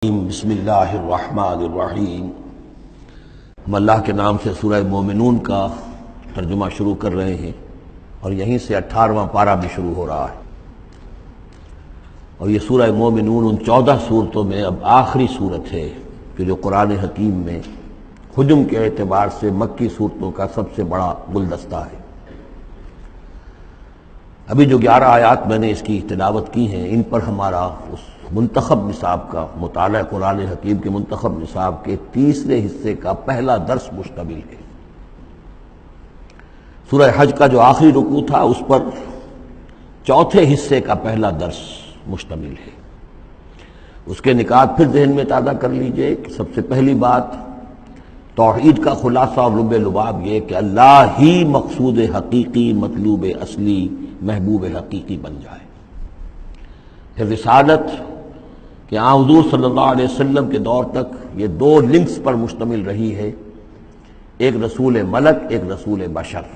بسم اللہ الرحمن الرحیم۔ ہم اللہ کے نام سے سورہ مومنون کا ترجمہ شروع کر رہے ہیں اور یہیں سے 18واں پارہ بھی شروع ہو رہا ہے، اور یہ سورہ مومنون ان 14 صورتوں میں اب آخری صورت ہے کہ جو قرآن حکیم میں حجم کے اعتبار سے مکی صورتوں کا سب سے بڑا گلدستہ ہے۔ ابھی جو 11 آیات میں نے اس کی تلاوت کی ہیں، ان پر ہمارا اس منتخب نصاب کا مطالعہ قرآن حکیم کے منتخب نصاب کے تیسرے حصے کا پہلا درس مشتمل ہے۔ سورہ حج کا جو آخری رکوع تھا اس پر چوتھے حصے کا پہلا درس مشتمل ہے۔ اس کے نکات پھر ذہن میں تازہ کر لیجئے کہ سب سے پہلی بات توحید کا خلاصہ اور لب لباب یہ کہ اللہ ہی مقصود حقیقی، مطلوب اصلی، محبوب حقیقی بن جائے۔ پھر رسالت کہ حضور صلی اللہ علیہ وسلم کے دور تک یہ دو لنکس پر مشتمل رہی ہے، ایک رسول ملک، ایک رسول بشر،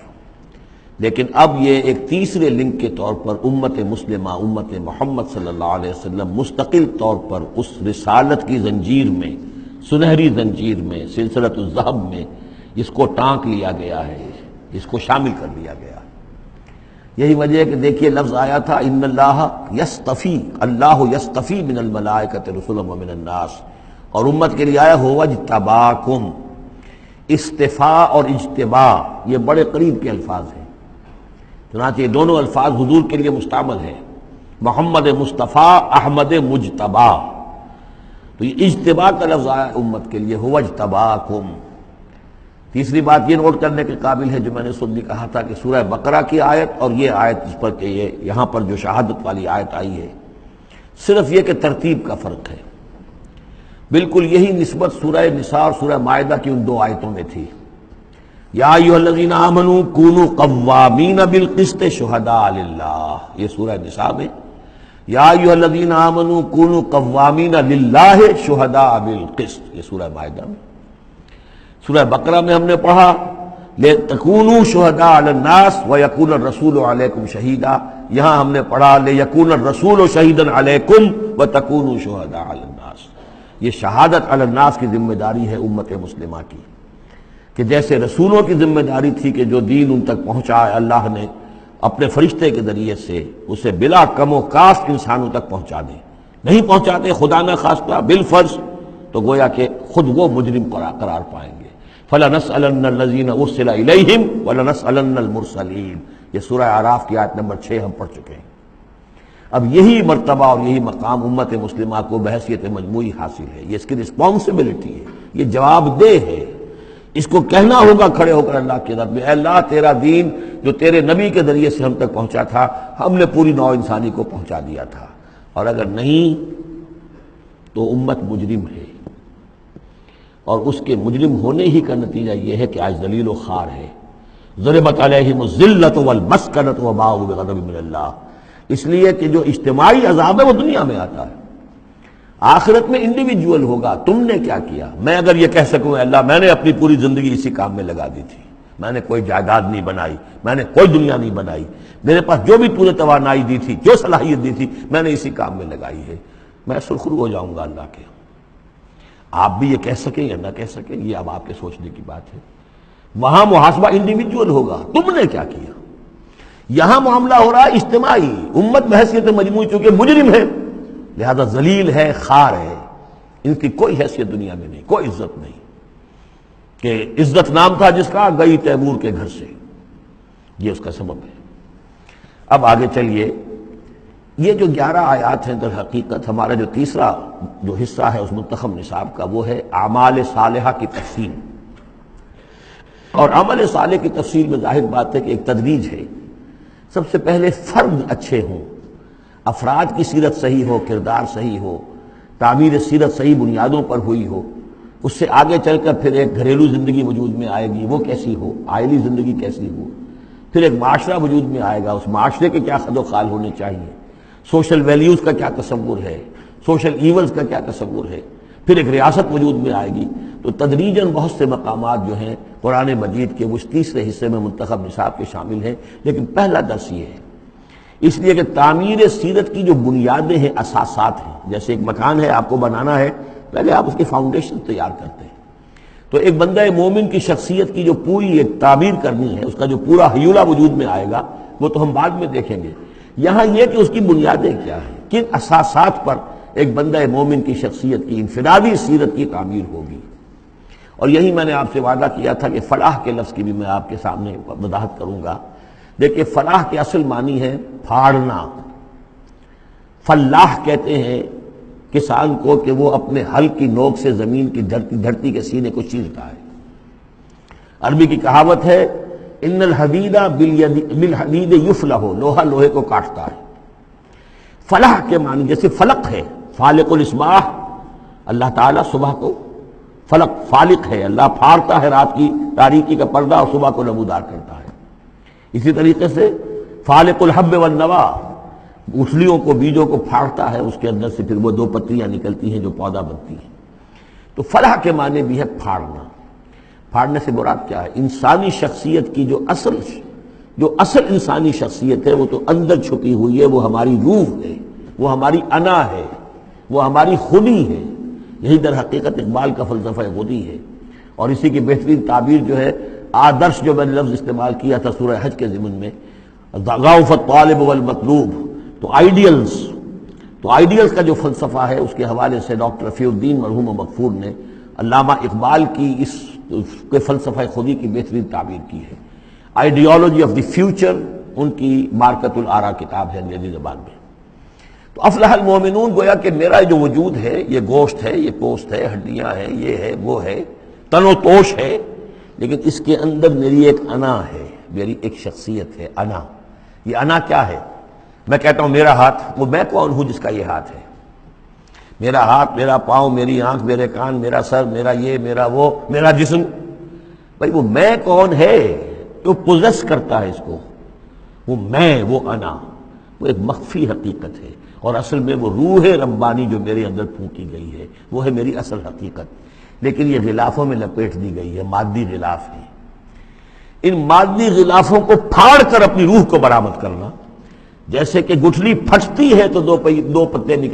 لیکن اب یہ ایک تیسرے لنک کے طور پر امت مسلمہ، امت محمد صلی اللہ علیہ وسلم مستقل طور پر اس رسالت کی زنجیر میں، سنہری زنجیر میں، سلسلۃ الذہب میں اس کو ٹانک لیا گیا ہے، اس کو شامل کر لیا گیا ہے۔ یہی وجہ ہے کہ دیکھیے لفظ آیا تھا ان اللہ یصطفی، اللہ یصطفی من الملائکۃ رسلا ومن الناس، اور امت کے لیے آیا هو اجتباکم۔ استفاء اور اجتباء یہ بڑے قریب کے الفاظ ہیں، چنانچہ یہ دونوں الفاظ حضور کے لیے مستعمل ہیں، محمد مصطفیٰ، احمد مجتبی۔ تو یہ اجتباء کا لفظ آیا امت کے لیے هو اجتباکم۔ تیسری بات یہ نوٹ کرنے کے قابل ہے جو میں نے سن کہا تھا کہ سورہ بقرہ کی آیت اور یہ آیت اس پر کہ یہ یہاں پر جو شہادت والی آیت آئی ہے، صرف یہ کہ ترتیب کا فرق ہے۔ بالکل یہی نسبت سورہ نساء اور سورہ مائدہ کی ان دو آیتوں میں تھی۔ یا ایھا الذین آمنوا کونوا قوامین بالقسط شہداء للہ، یہ سورہ نساء میں، یا ایھا الذین آمنوا کونوا قوامین للہ شہداء بالقسط، یہ سورہ مائدہ میں۔ سورہ بقرہ میں ہم نے پڑھا لِتَكُونُوا شُهَدَاءَ عَلَى النَّاسِ وَيَكُونَ الرَّسُولُ عَلَيْكُمْ شَهِيدًا، یہاں ہم نے پڑھا لِيَكُونَ الرَّسُولُ شَهِيدًا عَلَيْكُمْ وَتَكُونُوا شُهَدَاءَ عَلَى النَّاسِ۔ یہ شہادت علی الناس کی ذمہ داری ہے امت مسلمہ کی، کہ جیسے رسولوں کی ذمہ داری تھی کہ جو دین ان تک پہنچائے اللہ نے اپنے فرشتے کے ذریعے سے اسے بلا کم و کاست انسانوں تک پہنچا دیں، نہیں پہنچاتے خدا نہ خواستہ بالفرض تو گویا کہ خود وہ مجرم قرار پائیں گے۔ فَلَنَسْأَلَنَّ الَّذِينَ أُرْسِلَ إِلَيْهِمْ وَلَنَسْأَلَنَّ الْمُرْسَلِينَ، یہ سورہ اعراف کی آیت نمبر 6 ہم پڑھ چکے ہیں۔ اب یہی مرتبہ اور یہی مقام امت مسلمہ کو بحیثیت مجموعی حاصل ہے، یہ اس کی رسپانسبلٹی ہے، یہ جواب دہ ہے۔ اس کو کہنا ہوگا کھڑے ہو کر اللہ کی رب میں، اے اللہ تیرا دین جو تیرے نبی کے ذریعے سے ہم تک پہنچا تھا، ہم نے پوری نوع انسانی کو پہنچا دیا تھا، اور اگر نہیں تو امت مجرم ہے، اور اس کے مجرم ہونے ہی کا نتیجہ یہ ہے کہ آج ذلیل و خوار ہے۔ ضربت علیہم الذلۃ والمسکنۃ وباءوا بغضب من اللہ، اس لیے کہ جو اجتماعی عذاب ہے وہ دنیا میں آتا ہے، آخرت میں انڈیویجول ہوگا۔ تم نے کیا کیا؟ میں اگر یہ کہہ سکوں اللہ میں نے اپنی پوری زندگی اسی کام میں لگا دی تھی، میں نے کوئی جائیداد نہیں بنائی، میں نے کوئی دنیا نہیں بنائی، میرے پاس جو بھی تو نے توانائی دی تھی، جو صلاحیت دی تھی، میں نے اسی کام میں لگائی ہے، میں سرخرو ہو جاؤں گا اللہ کے۔ آپ بھی یہ کہہ سکیں یا نہ کہہ سکیں یہ اب آپ کے سوچنے کی بات ہے، وہاں محاسبہ انڈیویجول ہوگا، تم نے کیا کیا۔ یہاں معاملہ ہو رہا ہے اجتماعی، امت بحیثیت مجموعی چونکہ مجرم ہے لہذا ذلیل ہے، خار ہے، ان کی کوئی حیثیت دنیا میں نہیں، کوئی عزت نہیں، کہ عزت نام تھا جس کا گئی تیمور کے گھر سے، یہ اس کا سبب ہے۔ اب آگے چلیے، یہ جو 11 آیات ہیں در حقیقت ہمارا جو تیسرا جو حصہ ہے اس منتخب نصاب کا، وہ ہے اعمال صالحہ کی تفصیل۔ اور عمل صالح کی تفصیل میں ظاہر بات ہے کہ ایک تدریج ہے۔ سب سے پہلے فرد اچھے ہوں، افراد کی سیرت صحیح ہو، کردار صحیح ہو، تعمیر سیرت صحیح بنیادوں پر ہوئی ہو، اس سے آگے چل کر پھر ایک گھریلو زندگی وجود میں آئے گی، وہ کیسی ہو، عائلی زندگی کیسی ہو، پھر ایک معاشرہ وجود میں آئے گا، اس معاشرے کے کیا خد و خال ہونے چاہیے، سوشل ویلیوز کا کیا تصور ہے، سوشل ایونز کا کیا تصور ہے، پھر ایک ریاست وجود میں آئے گی۔ تو تدریجاً بہت سے مقامات جو ہیں قرآن مجید کے اس تیسرے حصے میں منتخب نصاب کے شامل ہیں، لیکن پہلا درس یہ ہے، اس لیے کہ تعمیر سیرت کی جو بنیادیں ہیں، اساسات ہیں، جیسے ایک مکان ہے آپ کو بنانا ہے پہلے آپ اس کی فاؤنڈیشن تیار کرتے ہیں۔ تو ایک بندہ مومن کی شخصیت کی جو پوری ایک تعبیر کرنی ہے، اس کا جو پورا حیولہ وجود میں آئے گا، وہ تو ہم بعد میں دیکھیں گے۔ یہاں یہ کہ اس کی بنیادیں کیا ہیں، کن اساسات پر ایک بندہ مومن کی شخصیت کی انفرادی سیرت کی تعمیر ہوگی۔ اور یہی میں نے آپ سے وعدہ کیا تھا کہ فلاح کے لفظ کی بھی میں آپ کے سامنے وضاحت کروں گا۔ دیکھیے، فلاح کے اصل معنی ہے پھاڑنا۔ فلاح کہتے ہیں کسان کو کہ وہ اپنے ہل کی نوک سے زمین کی دھرتی کے سینے کو چیرتا ہے۔ عربی کی کہاوت ہے ان الحدید بالحدید یفلح، لوہا لوہے کو کاٹتا ہے۔ فلاح کے معنی جیسے فلق ہے، فالق الاصباح، اللہ تعالیٰ صبح کو فلق فالق ہے، اللہ پھاڑتا ہے رات کی تاریکی کا پردہ اور صبح کو نمودار کرتا ہے۔ اسی طریقے سے فالق الحب والنوا، گٹھلیوں کو بیجوں کو پھاڑتا ہے، اس کے اندر سے پھر وہ دو پتریاں نکلتی ہیں جو پودا بنتی ہیں۔ تو فلاح کے معنی بھی ہے پھاڑنا۔ پھاڑنے سے مراد کیا ہے؟ انسانی شخصیت کی جو اصل انسانی شخصیت ہے وہ تو اندر چھپی ہوئی ہے، وہ ہماری روح ہے، وہ ہماری انا ہے، وہ ہماری خودی ہے۔ یہی در حقیقت اقبال کا فلسفہ خودی ہے، اور اسی کی بہترین تعبیر جو ہے آدرش، جو میں نے لفظ استعمال کیا تھا سورہ حج کے ضمن میں، ضعف الطالب والمطلوب، تو آئیڈیلز کا جو فلسفہ ہے اس کے حوالے سے ڈاکٹر رفیع الدین مرحوم و مغفور نے علامہ اقبال کی اس کے فلسفہ خودی کی بہترین تعبیر کی ہے۔ آئیڈیالوجی آف دی فیوچر ان کی مارکت الآراء کتاب ہے انگریزی زبان میں۔ تو افلح المومنون، گویا کہ میرا جو وجود ہے یہ گوشت ہے، یہ پوست ہے، ہڈیاں ہیں، یہ ہے، وہ ہے، تن و توش ہے، لیکن اس کے اندر میری ایک انا ہے، میری ایک شخصیت ہے، انا۔ یہ انا کیا ہے؟ میں کہتا ہوں میرا ہاتھ، وہ میں کون ہوں جس کا یہ ہاتھ ہے؟ میرا ہاتھ، میرا پاؤں، میری آنکھ، میرے کان، میرا سر، میرا یہ، میرا وہ، میرا جسم، بھائی وہ میں کون ہے جو پوزیس کرتا ہے اس کو؟ وہ میں، وہ انا، وہ ایک مخفی حقیقت ہے، اور اصل میں وہ روح ربانی جو میرے اندر پھونکی گئی ہے وہ ہے میری اصل حقیقت، لیکن یہ غلافوں میں لپیٹ دی گئی ہے، مادی غلاف ہے۔ ان مادی غلافوں کو پھاڑ کر اپنی روح کو برآمد کرنا، جیسے کہ گٹھلی پھٹتی ہے تو دو پتے نکل